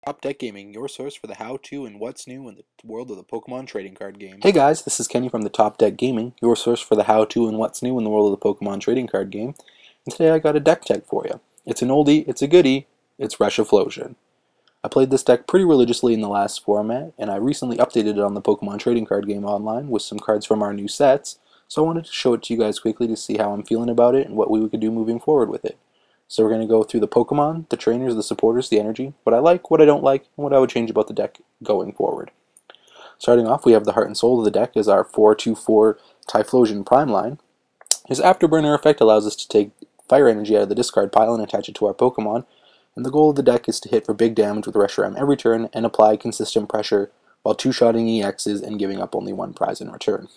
Top Deck Gaming, your source for the how-to and what's new in the world of the Pokemon trading card game. Hey guys, this is Kenny from the Top Deck Gaming, your source for the how-to and what's new in the world of the Pokemon trading card game. And today I got a deck tech for you. It's an oldie, it's a goodie, it's Reshiphlosion. I played this deck pretty religiously in the last format, and I recently updated it on the Pokemon trading card game online with some cards from our new sets, so I wanted to show it to you guys quickly to see how I'm feeling about it and what we could do moving forward with it. So we're going to go through the Pokemon, the trainers, the supporters, the energy, what I like, what I don't like, and what I would change about the deck going forward. Starting off, we have the heart and soul of the deck as our 4/2/4 Typhlosion Prime line. His Afterburner effect allows us to take fire energy out of the discard pile and attach it to our Pokemon, and the goal of the deck is to hit for big damage with Reshiram every turn and apply consistent pressure while two-shotting EXs and giving up only one prize in return.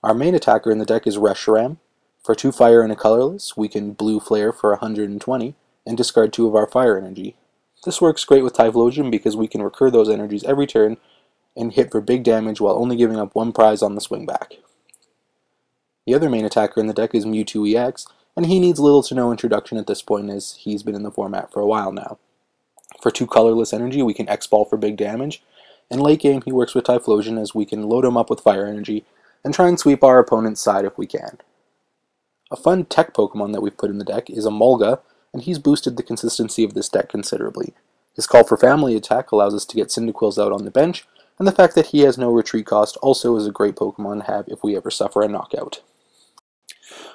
Our main attacker in the deck is Reshiram. For 2 fire and a colorless, we can blue flare for 120 and discard 2 of our fire energy. This works great with Typhlosion because we can recur those energies every turn and hit for big damage while only giving up 1 prize on the swing back. The other main attacker in the deck is Mewtwo EX, and he needs little to no introduction at this point as he's been in the format for a while now. For 2 colorless energy, we can X-Ball for big damage, and late game he works with Typhlosion as we can load him up with fire energy and try and sweep our opponent's side if we can. A fun tech Pokemon that we've put in the deck is a Mulga, and he's boosted the consistency of this deck considerably. His Call for Family attack allows us to get Cyndaquils out on the bench, and the fact that he has no retreat cost also is a great Pokemon to have if we ever suffer a knockout.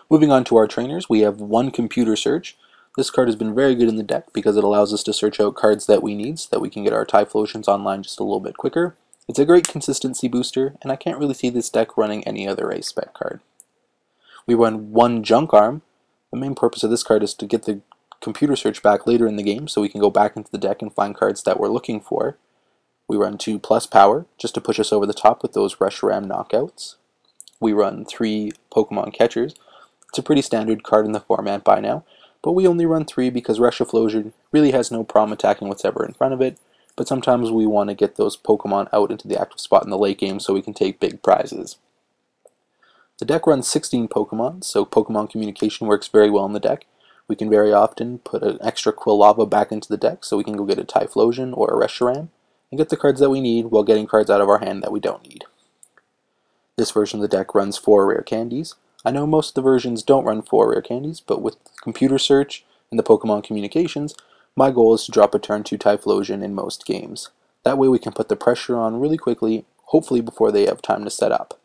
Moving on to our trainers, we have 1 Computer Search. This card has been very good in the deck because it allows us to search out cards that we need so that we can get our Typhlosions online just a little bit quicker. It's a great consistency booster, and I can't really see this deck running any other Ace Spec card. We run 1 Junk Arm. The main purpose of this card is to get the Computer Search back later in the game so we can go back into the deck and find cards that we're looking for. We run 2 Plus Power just to push us over the top with those Reshiram knockouts. We run 3 Pokemon Catchers. It's a pretty standard card in the format by now, but we only run 3 because Reshiphlosion really has no problem attacking what's ever in front of it, but sometimes we want to get those Pokemon out into the active spot in the late game so we can take big prizes. The deck runs 16 Pokemon, so Pokemon communication works very well in the deck. We can very often put an extra Quilava back into the deck so we can go get a Typhlosion or a Reshiram and get the cards that we need while getting cards out of our hand that we don't need. This version of the deck runs 4 rare candies. I know most of the versions don't run 4 rare candies, but with Computer Search and the Pokemon communications, my goal is to drop a turn 2 Typhlosion in most games. That way we can put the pressure on really quickly, hopefully before they have time to set up.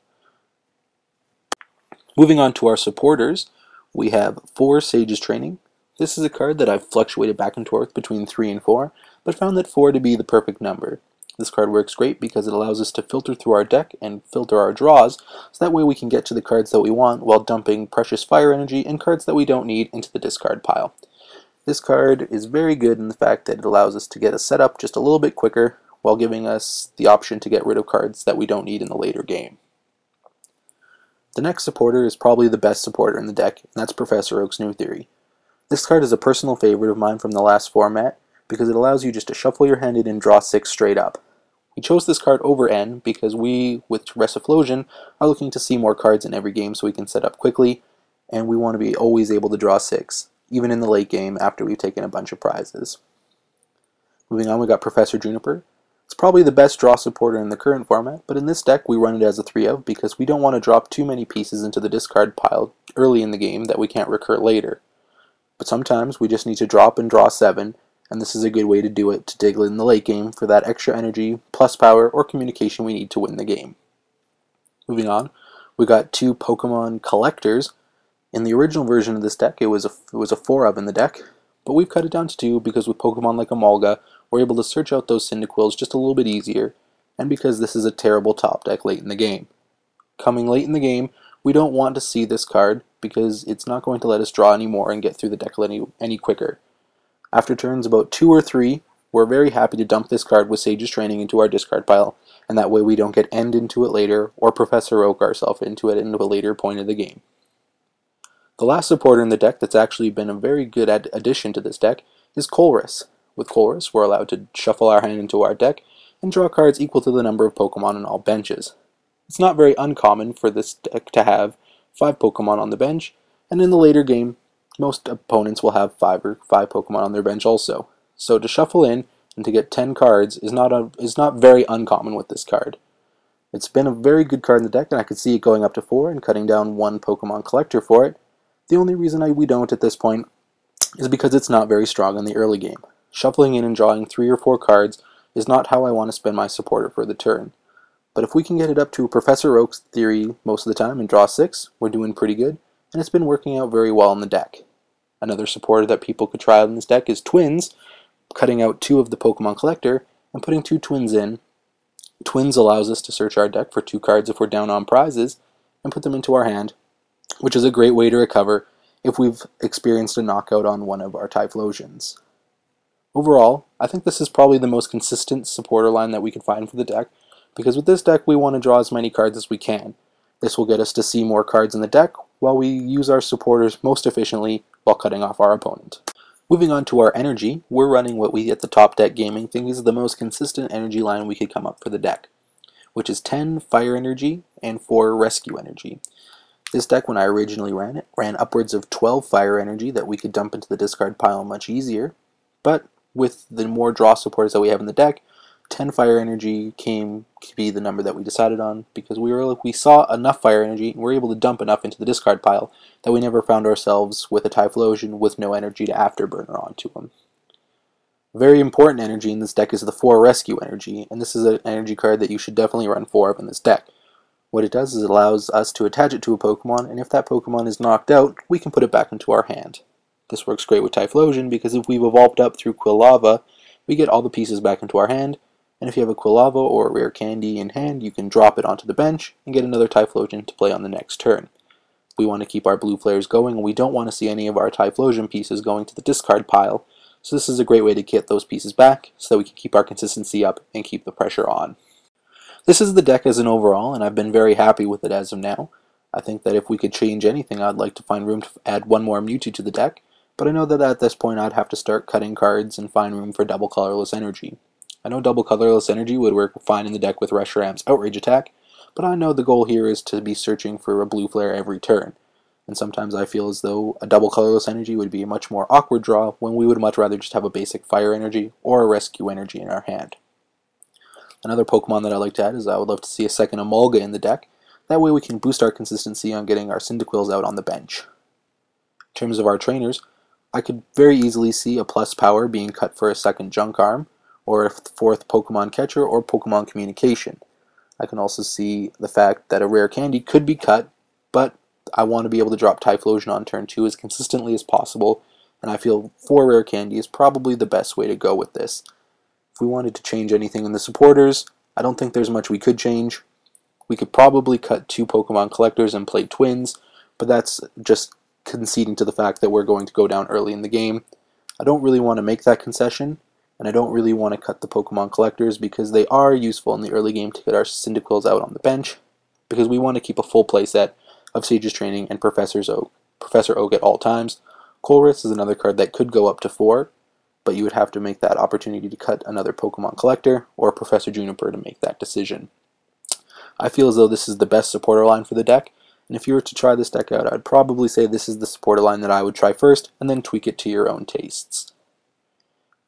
Moving on to our supporters, we have 4 Sage's Training. This is a card that I've fluctuated back and forth between 3 and 4, but found that 4 to be the perfect number. This card works great because it allows us to filter through our deck and filter our draws, so that way we can get to the cards that we want while dumping precious fire energy and cards that we don't need into the discard pile. This card is very good in the fact that it allows us to get a setup just a little bit quicker while giving us the option to get rid of cards that we don't need in the later game. The next supporter is probably the best supporter in the deck, and that's Professor Oak's New Theory. This card is a personal favorite of mine from the last format because it allows you just to shuffle your hand in and draw 6 straight up. We chose this card over N because we, with Reshiphlosion, are looking to see more cards in every game so we can set up quickly, and we want to be always able to draw 6, even in the late game after we've taken a bunch of prizes. Moving on, we got Professor Juniper. It's probably the best draw supporter in the current format, but in this deck we run it as a 3 of because we don't want to drop too many pieces into the discard pile early in the game that we can't recur later. But sometimes we just need to drop and draw 7, and this is a good way to do it to dig in the late game for that extra energy, plus power, or communication we need to win the game. Moving on, we got 2 Pokemon Collectors. In the original version of this deck it was a 4 of in the deck, but we've cut it down to 2 because with Pokemon like a Mulga, we're able to search out those Cyndaquils just a little bit easier, and because this is a terrible top deck late in the game. Coming late in the game, we don't want to see this card because it's not going to let us draw anymore and get through the deck any quicker. After turns about 2 or 3, we're very happy to dump this card with Sage's Training into our discard pile, and that way we don't get end into it later or Professor Oak ourselves into it into a later point of the game. The last supporter in the deck that's actually been a very good addition to this deck is Colress. With Colress, we're allowed to shuffle our hand into our deck and draw cards equal to the number of Pokemon on all benches. It's not very uncommon for this deck to have 5 Pokemon on the bench, and in the later game, most opponents will have 5 Pokemon on their bench also. So to shuffle in and to get 10 cards is not very uncommon with this card. It's been a very good card in the deck, and I could see it going up to 4 and cutting down 1 Pokemon Collector for it. The only reason we don't at this point is because it's not very strong in the early game. Shuffling in and drawing 3 or 4 cards is not how I want to spend my supporter for the turn. But if we can get it up to Professor Oak's theory most of the time and draw 6, we're doing pretty good, and it's been working out very well in the deck. Another supporter that people could try out in this deck is Twins, cutting out 2 of the Pokemon Collector and putting 2 Twins in. Twins allows us to search our deck for 2 cards if we're down on prizes and put them into our hand, which is a great way to recover if we've experienced a knockout on one of our Typhlosions. Overall, I think this is probably the most consistent supporter line that we can find for the deck, because with this deck we want to draw as many cards as we can. This will get us to see more cards in the deck while we use our supporters most efficiently while cutting off our opponent. Moving on to our energy, we're running what we at the Top Deck Gaming think is the most consistent energy line we could come up for the deck, which is 10 fire energy and 4 rescue energy. This deck, when I originally ran it, ran upwards of 12 fire energy that we could dump into the discard pile much easier, but with the more draw supporters that we have in the deck, 10 fire energy came to be the number that we decided on because we saw enough fire energy and we were able to dump enough into the discard pile that we never found ourselves with a Typhlosion with no energy to afterburner onto them. Very important energy in this deck is the 4 rescue energy, and this is an energy card that you should definitely run 4 of in this deck. What it does is it allows us to attach it to a Pokemon, and if that Pokemon is knocked out, we can put it back into our hand. This works great with Typhlosion because if we've evolved up through Quilava, we get all the pieces back into our hand, and if you have a Quilava or a rare candy in hand, you can drop it onto the bench and get another Typhlosion to play on the next turn. We want to keep our blue flares going, and we don't want to see any of our Typhlosion pieces going to the discard pile, so this is a great way to get those pieces back so that we can keep our consistency up and keep the pressure on. This is the deck as an overall, and I've been very happy with it as of now. I think that if we could change anything, I'd like to find room to add 1 more Mewtwo to the deck, but I know that at this point I'd have to start cutting cards and find room for double colorless energy. I know double colorless energy would work fine in the deck with Reshiram's Outrage attack, but I know the goal here is to be searching for a blue flare every turn, and sometimes I feel as though a double colorless energy would be a much more awkward draw when we would much rather just have a basic fire energy or a rescue energy in our hand. Another Pokemon that I like to add is I would love to see a second Emolga in the deck. That way we can boost our consistency on getting our Cyndaquils out on the bench. In terms of our trainers, I could very easily see a plus power being cut for a second Junk Arm, or a 4th Pokemon Catcher or Pokemon Communication. I can also see the fact that a rare candy could be cut, but I want to be able to drop Typhlosion on turn 2 as consistently as possible, and I feel 4 rare candy is probably the best way to go with this. If we wanted to change anything in the supporters, I don't think there's much we could change. We could probably cut 2 Pokemon Collectors and play Twins, but that's just conceding to the fact that we're going to go down early in the game. I don't really want to make that concession, and I don't really want to cut the Pokemon Collectors because they are useful in the early game to get our Cyndaquils out on the bench, because we want to keep a full playset of Sage's Training and Professor Oak at all times. Colress is another card that could go up to 4, but you would have to make that opportunity to cut another Pokemon Collector or Professor Juniper to make that decision. I feel as though this is the best supporter line for the deck, and if you were to try this deck out, I'd probably say this is the supporter line that I would try first, and then tweak it to your own tastes.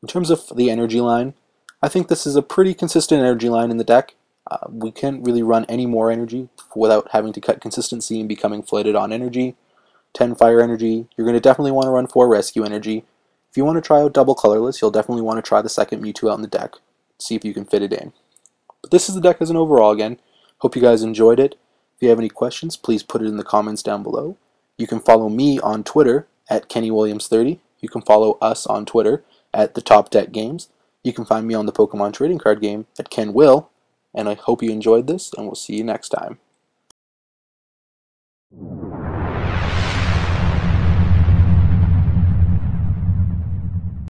In terms of the energy line, I think this is a pretty consistent energy line in the deck. We can't really run any more energy without having to cut consistency and becoming flooded on energy. 10 fire energy, you're going to definitely want to run 4 rescue energy. If you want to try out double colorless, you'll definitely want to try the second Mewtwo out in the deck, see if you can fit it in. But this is the deck as an overall again. Hope you guys enjoyed it. If you have any questions, please put it in the comments down below. You can follow me on Twitter at KennyWilliams30. You can follow us on Twitter at the Top Deck Games. You can find me on the Pokemon trading card game at kennwill. And I hope you enjoyed this, and we'll see you next time.